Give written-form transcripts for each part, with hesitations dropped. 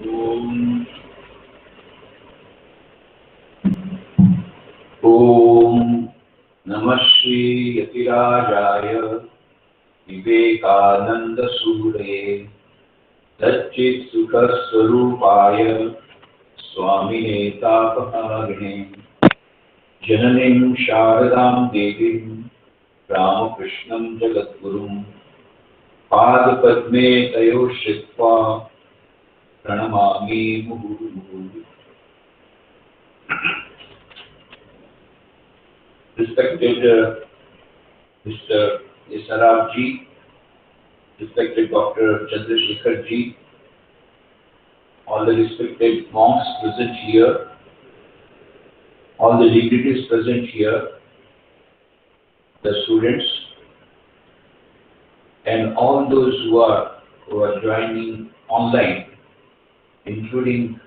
Om Om Namah Shri Yatirajaya Vivekananda Sure Satchit Sukha Swarupaya Swami Nikhileswarananda Jananim Sharadam Devim Ramakrishnam Jagatgurum Pada Padme Tayo Shritva Pranamami Muhu. Respected Mr. Sarab ji, respected Dr. Chandrasekhar ji, all the respected monks present here, all the dignitaries present here, the students, and all those who are joining online, including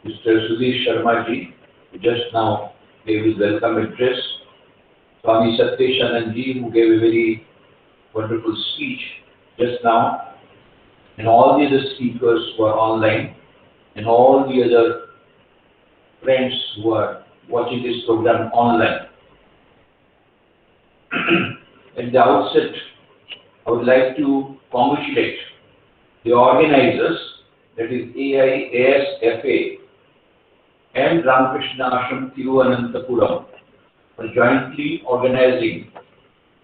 Mr. Sudhir Sharma ji, who just now gave his welcome address, Swami Satyeshanand ji, who gave a very wonderful speech just now, and all the other speakers who are online, and all the other friends who are watching this program online. At the outset, I would like to congratulate the organizers, that is AIASFA and Ramakrishna Ashram Thiruvanthapuram, for jointly organizing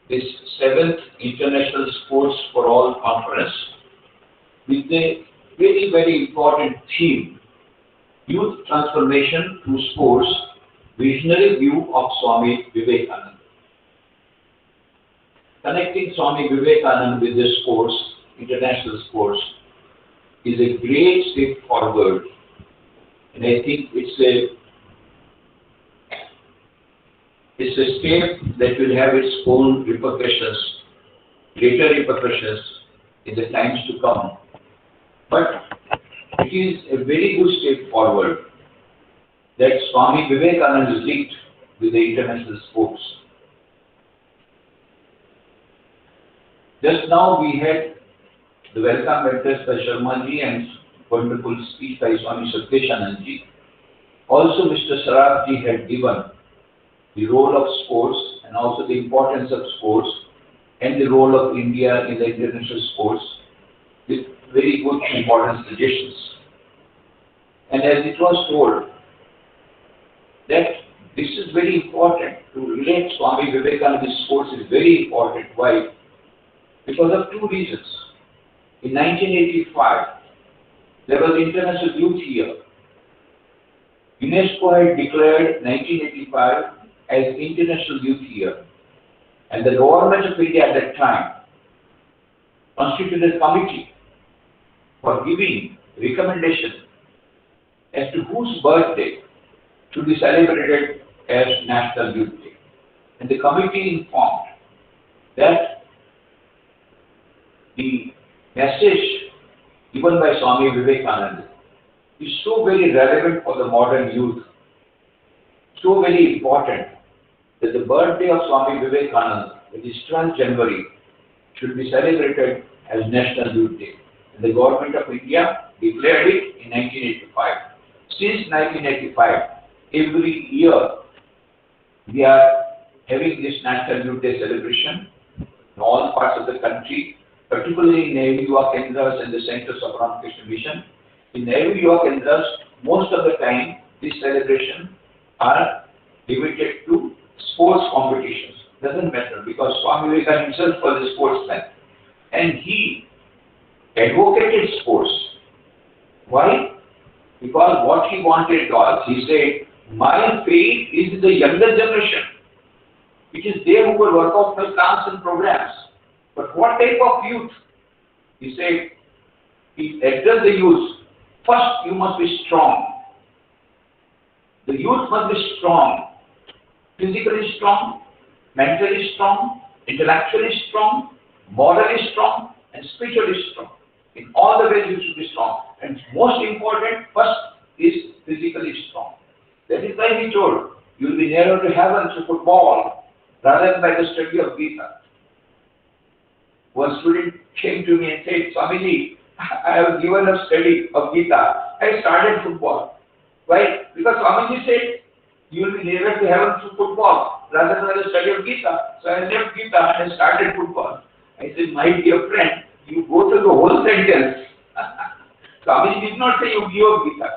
this 7th International Sports for All Conference with a very, very important theme: Youth Transformation Through Sports, Visionary View of Swami Vivekananda. Connecting Swami Vivekananda with the sports, international sports, is a great step forward, and I think it's a step that will have its own repercussions, greater repercussions in the times to come. But it is a very good step forward that Swami Vivekananda is linked with the international sports. Just now we had the welcome address by Sharma ji and wonderful speech by Swami Satyeshanand ji. Also Mr. Sarab ji had given the role of sports and also the importance of sports and the role of India in the international sports with very good important suggestions. And as it was told, that this is very important to relate Swami Vivekananda with sports is very important. Why? Because of two reasons. In 1985, there was International Youth Year. UNESCO had declared 1985 as International Youth Year, and the government of India at that time constituted a committee for giving recommendation as to whose birthday should be celebrated as National Youth Day. And the committee informed that the message given by Swami Vivekananda is so very relevant for the modern youth, so very important, that the birthday of Swami Vivekananda, which is 12th January, should be celebrated as National Youth Day. And the government of India declared it in 1985. Since 1985, every year we are having this National Youth Day celebration in all parts of the country, particularly in Nehru Yuva Kendras and the centers of Ramakrishna Mission. In Nehru Yuva Kendras, most of the time, these celebrations are limited to sports competitions. Doesn't matter, because Swami Vivekananda himself was a sportsman, and he advocated sports. Why? Because what he wanted was, he said, my faith is in the younger generation. It is they who will work out my plans and programs. But what type of youth? He said, he addressed the youth. First, you must be strong. The youth must be strong. Physically strong, mentally strong, intellectually strong, morally strong, and spiritually strong. In all the ways you should be strong. And most important, first is physically strong. That is why he told, you will be nearer to heaven through football rather than by the study of Gita. One student came to me and said, Swamiji, I have given up study of Gita. I started football. Why? Because Swamiji said, you will be nearer to heaven through football rather than the study of Gita. So I left Gita and I started football. I said, my dear friend, you go through the whole sentence. Swamiji did not say you give up Gita.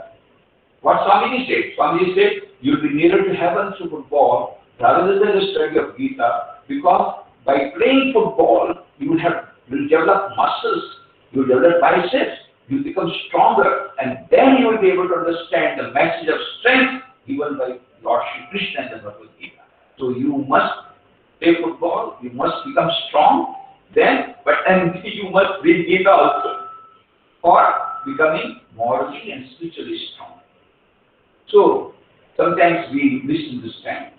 What Swamiji said? Swamiji said, you will be nearer to heaven through football rather than the study of Gita, because by playing football, you will develop muscles, you will develop biceps, you will become stronger, and then you will be able to understand the message of strength given by Lord Shri Krishna in the Bhagavad Gita. So you must play football, you must become strong, and you must read Gita also for becoming morally and spiritually strong. So sometimes we misunderstand.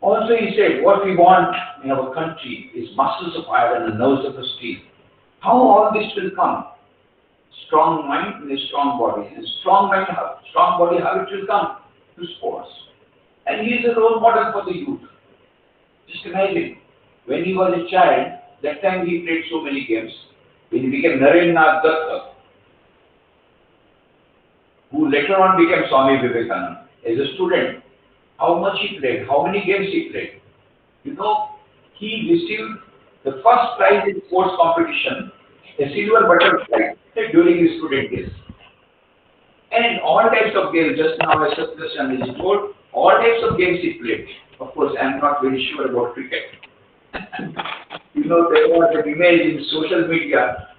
Also he said, what we want in our country is muscles of iron and nerves of steel. How all this will come? Strong mind and a strong body. And strong mind, strong body, how it will come? Through sports. And he is a role model for the youth. Just imagine, when he was a child, that time he played so many games. When he became Narendra Datta, who later on became Swami Vivekananda, as a student, how much he played, how many games he played. You know, he received the first prize in sports competition, a silver butterfly, during his student days. And in all types of games, just now as Satyasan told, all types of games he played. Of course, I am not very sure about cricket. You know, there was an image in social media.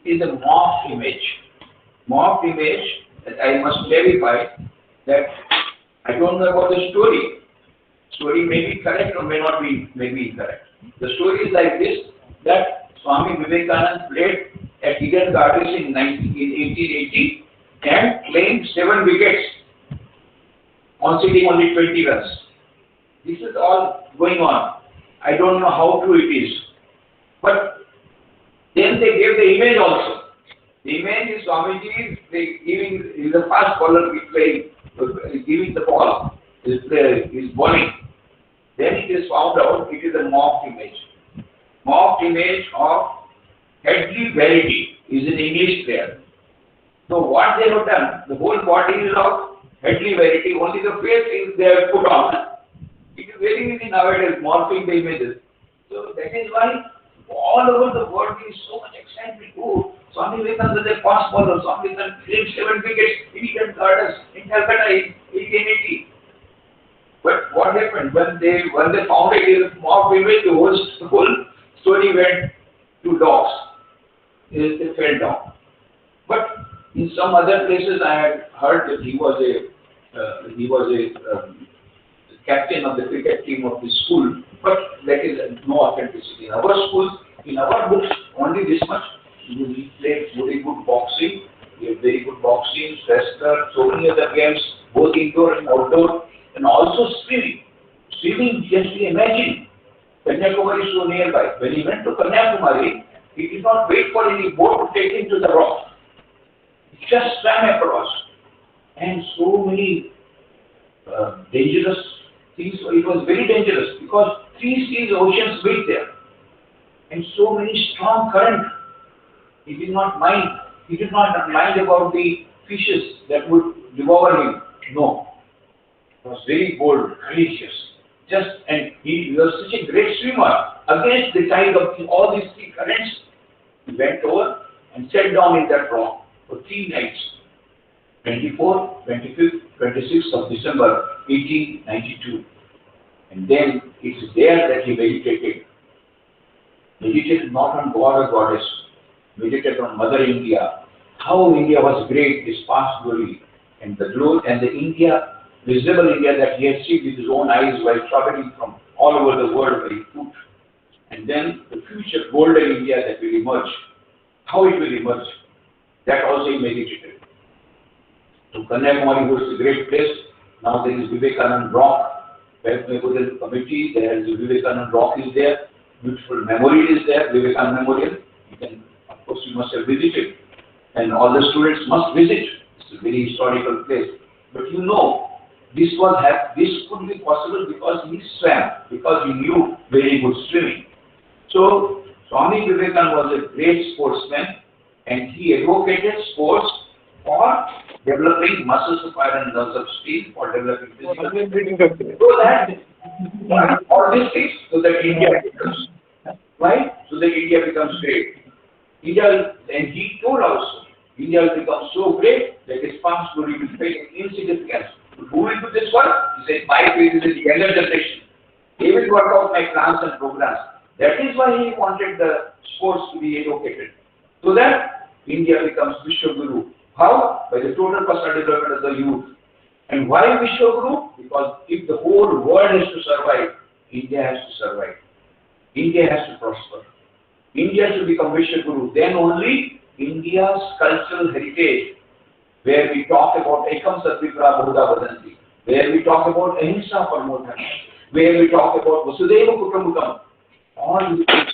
It is a morphed image. Morphed image that I must verify that I don't know about the story. Story may be correct or may not be, may be incorrect. The story is like this, that Swami Vivekananda played at Eden Gardens in 1880 and claimed 7 wickets on sitting only 20 runs. This is all going on. I don't know how true it is. But then they gave the image also. The image is Swamiji is the fast bowler playing, giving the ball, is bowling. Then it is found out it is a morphed image. Morphed image of Headley Verity is an English player. So what they have done, the whole body is of Headley Verity, only the face is they have put on. It is very easy nowadays, morphing the images. So that is why all over the world there is so much excitement. Oh, Swami Vivekananda is a fast bowler. Swami Vivekananda claimed 7 wickets in Eden Gardens in Calcutta in 1880. But what happened when they found it is morphed image, the whole story went to dogs. They fell down. But in some other places, I had heard that he was a captain of the cricket team of the school. But that is no authenticity. In our schools, in our books, only this much. We played very good boxing. We have very good boxing, wrestler, so many other games, both indoor and outdoor, and also swimming. Swimming, just imagine. Kanyakumari is so nearby. When he went to Kanyakumari, he did not wait for any boat to take him to the rock. He just swam across. And so many dangerous things. It was very dangerous because 3 seas, oceans meet there. And so many strong currents. He did not mind. He did not mind about the fishes that would devour him. No. He was very bold, courageous. And he was such a great swimmer. Against the tide of all these 3 currents, he went over and sat down in that rock for 3 nights. 24th, 25th, 26th of December 1892. And then it is there that he meditated. Meditated not on God or goddess, meditated on Mother India, how India was great, this past glory, and the glory and the India, visible India that he had seen with his own eyes while traveling from all over the world by foot. And then the future golden India that will emerge, how it will emerge, that also he meditated. So Kanyakumari was a great place. Now there is Vivekananda Rock, West Memorial Committee, there is Vivekananda Rock is there, beautiful memorial is there, Vivekananda Memorial. You can, of course, you must have visited, and all the students must visit. It's a very historical place. But you know, this could be possible because he swam, because he knew very good swimming. So Swami Vivekananda was a great sportsman and he advocated sports for developing muscles of iron, nerves of steel, for developing physical. So that all these things, so that India becomes, right? So that India becomes great. India, and he told also, India will become so great that its responsibility will face insignificance. Who will do this work? He said, my faith is in the younger generation. They will work out my plans and programs. That is why he wanted the sports to be educated. So that India becomes Vishwaguru. How? By the total personal development of the youth. And why Vishwaguru? Because if the whole world has to survive, India has to survive. India has to prosper. India should become Vishwaguru. Then only India's cultural heritage, where we talk about Ekam Satvipra Bahuda Vadanti, where we talk about Ahimsa Parmodhana, where we talk about Vasudeva Kutumbakam, all these things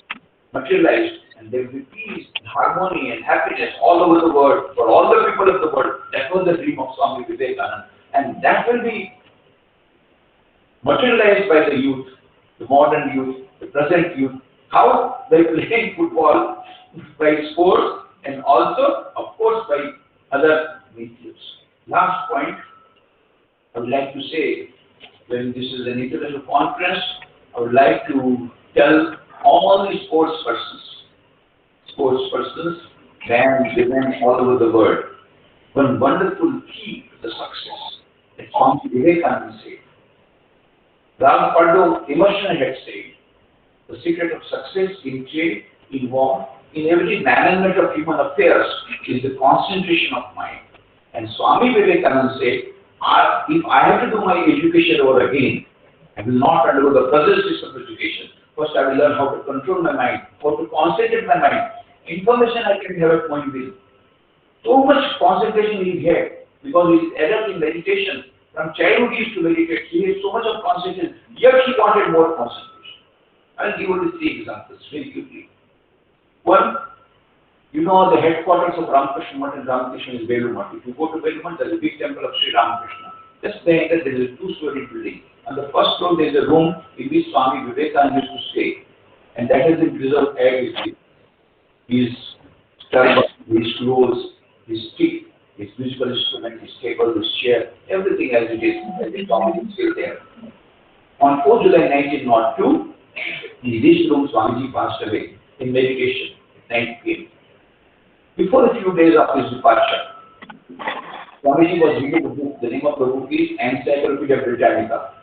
materialized, and there will be peace, harmony, and happiness all over the world, for all the people of the world. That was the dream of Swami Vivekananda. And that will be materialized by the youth, the modern youth, the present youth. How? By playing football, by sports, and also, of course, by other mediums. Last point, I would like to say, when this is an international conference, I would like to tell all the sports persons, men, women, all over the world, one wonderful key to the success that Swami Vivekananda said. Ram Pardo Emerson had said, the secret of success in trade, in war, in every management of human affairs is the concentration of mind. And Swami Vivekananda said, if I have to do my education over again, I will not undergo the present system of education. First, I will learn how to control my mind, how to concentrate my mind. Information I can have at my will. So much concentration he had because he is adept in meditation. From childhood he used to meditate. He had so much of concentration, yet he wanted more concentration. I'll give you 3 examples very quickly. One, you know the headquarters of Ramakrishna Mutt and Ramakrishna is Velu Mutt. If you go to Velu Mutt, there is a big temple of Sri Ramakrishna. Just behind that, there is a 2-story building. On the first floor, there is a room in which Swami Vivekananda used to stay. And that has been preserved as his turban, his clothes, his stick, his musical instrument, his table, his chair, everything as it is. Every Swami is still there. On 4 July 1902, in this room, Swamiji passed away in meditation at 9 p.m. Before a few days of his departure, Swamiji was reading a book. The name of the book is Encyclopedia Britannica.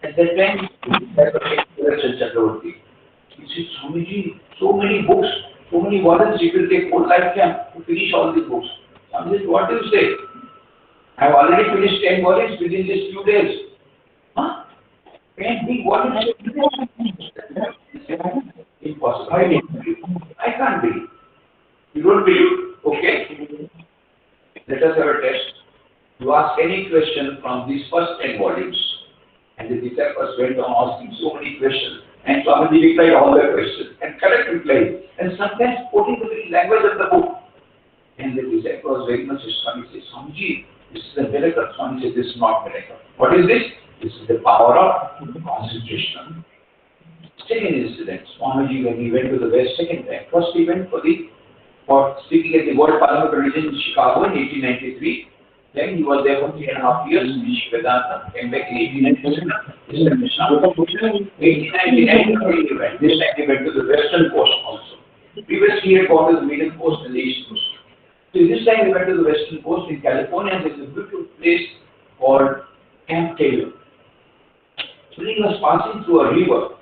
At that time, Chakravarti. He said, Swamiji, so many books, so many volumes, it will take whole lifetime to finish all these books. Swamiji said, what do you say? I have already finished 10 volumes within these few days. Huh? 10 big volumes? Impossible. I can't believe. You don't believe? Okay. Let us have a test. You ask any question from these first 10 volumes. And the disciples went on asking so many questions. And Swamiji replied all the questions. And correct replies. And sometimes quoting the very language of the book. And the disciple was very much astonished. He said, Swamiji, this is a miracle. Swami said, this is not miracle. What is this? This is the power of concentration. Second incident, Swamiji, when he went to the West second time, first he went for speaking at the World Parliament of Religion in Chicago in 1893. Then he was there for 3.5 years. Vedanta came back in 1897. 1899 he went. This time he went to the Western Coast also. Previously he had gone to the Middle Coast and the East Coast. So this time he went to the Western Coast in California. There is a beautiful place called Camp Taylor. When he was passing through a river,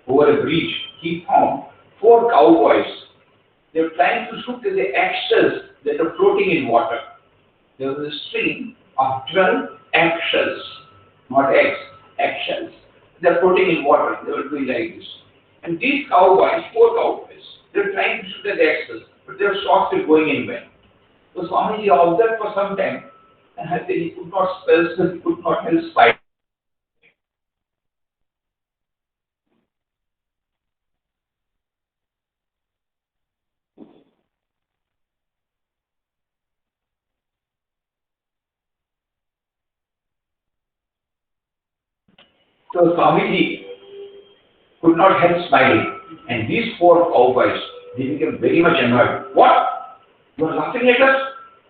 over a bridge, he found 4 cowboys. They were trying to shoot at the eggshells that are floating in water. There was a string of 12 eggshells, not eggs, eggshells. They are floating in water. They were doing like this. And these cowboys, 4 cowboys, they were trying to shoot at the eggshells, but their shots were going anywhere. So Swamiji observed for some time, and then he could not spell, so he could not help spy. So Swamiji could not help smiling. And these four cowboys, they became very much annoyed. What? You are laughing at us?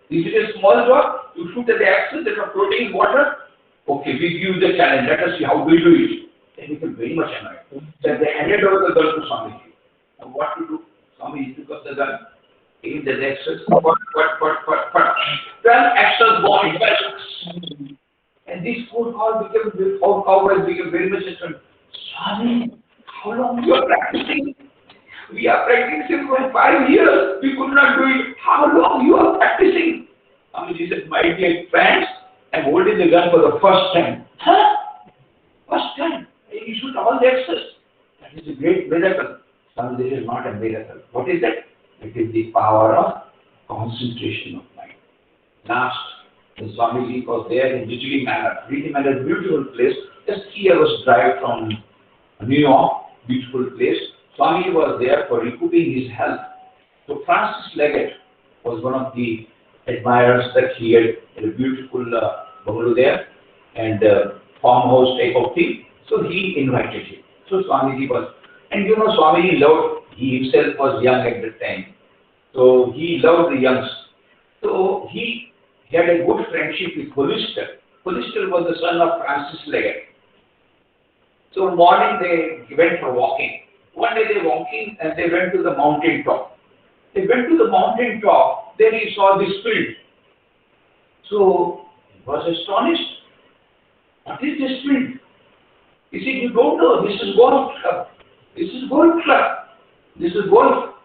Is it a small job? You shoot at the axes that are floating in water? Okay, we give you the challenge. Let us see how we do it. They became very much annoyed. Then they handed over the gun to Swamiji. Now what to do? Swami took up the gun, aimed at the axes, 12 axes gone. And these four cowboys became very much annoyed. Swami, how long you are practicing? We are practicing for 5 years. We could not do it. How long you are practicing? Swamiji said, my dear friends, I'm holding the gun for the first time. Huh? First time? You shoot all the axes. That is a great miracle. Swami, this is not a miracle. What is it? It is the power of concentration of mind. Last, the Swamiji was there in Rijli Manor. Rijli Manor is a beautiful place. Just 3 hours drive from New York. Beautiful place. Swamiji was there for recouping his health. So Francis Leggett was one of the admirers that he had a beautiful bungalow there and farmhouse type of thing. So he invited him. So Swamiji was, and you know Swamiji loved, he himself was young at that time. So he loved the youngs. So he had a good friendship with Hollister. Hollister was the son of Francis Leggett. So morning they went for walking. One day they were walking and they went to the mountain top. They went to the mountain top, then he saw this field. So he was astonished. What is this field? He said, you don't know, this is golf club. This is golf club. This is golf.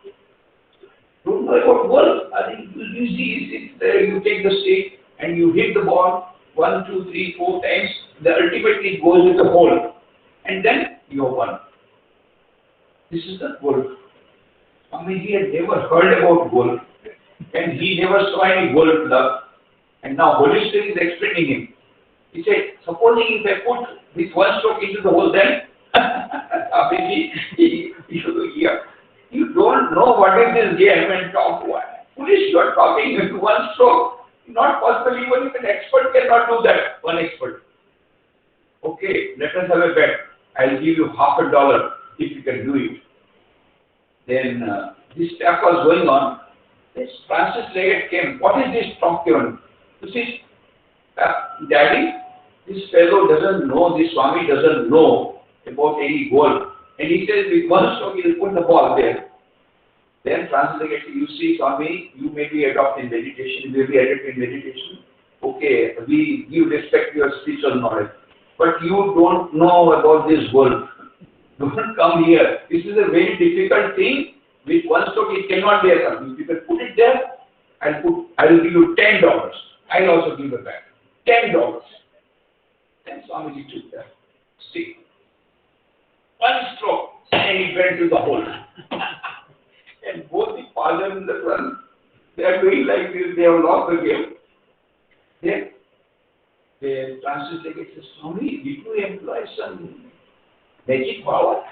Don't know about golf. I think you see, it's there, you take the stick and you hit the ball 1, 2, 3, 4 times. Ultimately it goes in the hole. And then you won. This is the golf. I mean, he had never heard about golf. And he never saw any golf club. And now Hollister is explaining him. He said, supposing if I put this one stroke into the hole, then you don't know what is this game and talk one. Foolish, you are talking into one stroke. Not possible, even if an expert cannot do that. One expert. Okay, let us have a bet. I'll give you $50 if you can do it. Then this talk was going on. This Francis Leggett came. What is this talk on? You see, Daddy, this fellow doesn't know, this Swami doesn't know about any goal. And he says, with one stroke, he'll put the ball there. Then Francis Leggett said, you see, Swami, you may be adept in meditation, you may be adept in meditation. Okay, we give respect to your spiritual knowledge. But you don't know about this goal. Don't come here. This is a very difficult thing. With one stroke, it cannot be accomplished. If you put it there, I will give you $10. I'll also give it back. $10. Then Swamiji took that stick. One stroke, and he went to the hole. And both the father and the son, they are doing like this. They have lost the game. Then the Francis Leggett says, Swami, did you employ some magic power,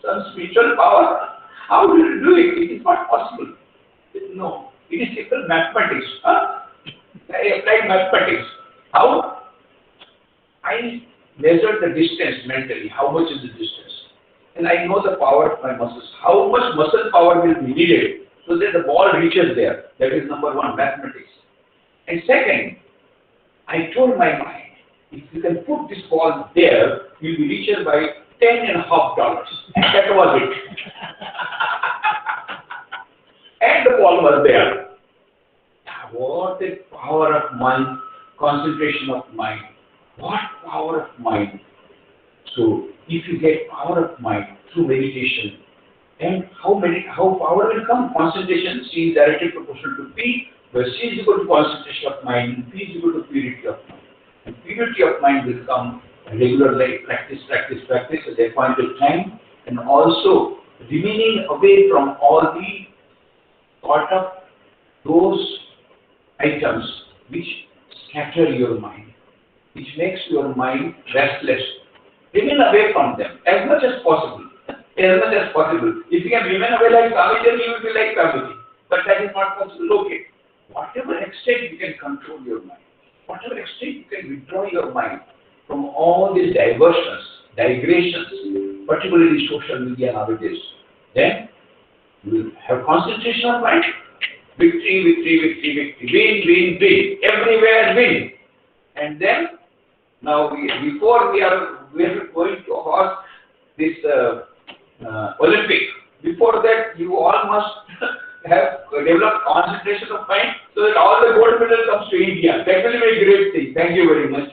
some spiritual power? How will you do it? It is not possible. No, it is simple mathematics. Huh? I applied mathematics. How? I measured the distance mentally. How much is the distance? And I know the power of my muscles. How much muscle power will be needed so that the ball reaches there? That is number one, mathematics. And second, I told my mind, if you can put this ball there, you'll be richer by $10.50. And that was it. And the ball was there. What a power of mind, concentration of mind. What power of mind. So, if you get power of mind through meditation, and how power will come? Concentration, C is directly proportional to P, where C is equal to concentration of mind, and P is equal to purity of mind. And purity of mind will come regular practice at the appointed time, and also remaining away from all the thought of those items which scatter your mind, which makes your mind restless. Remain away from them as much as possible. As much as possible. If you can remain away like Swamiji, then you will be like Swamiji. But that is not possible. Okay. Whatever extent you can control your mind, whatever extent you can withdraw your mind from all these diversions, digressions, particularly social media nowadays, Then you will have concentration of mind. Victory, victory, victory, victory. Win, win, win. Everywhere win. And then, now before we are going to host this Olympic, before that you all must have developed concentration of mind so that all the gold medal comes to India. That will be a great thing. Thank you very much.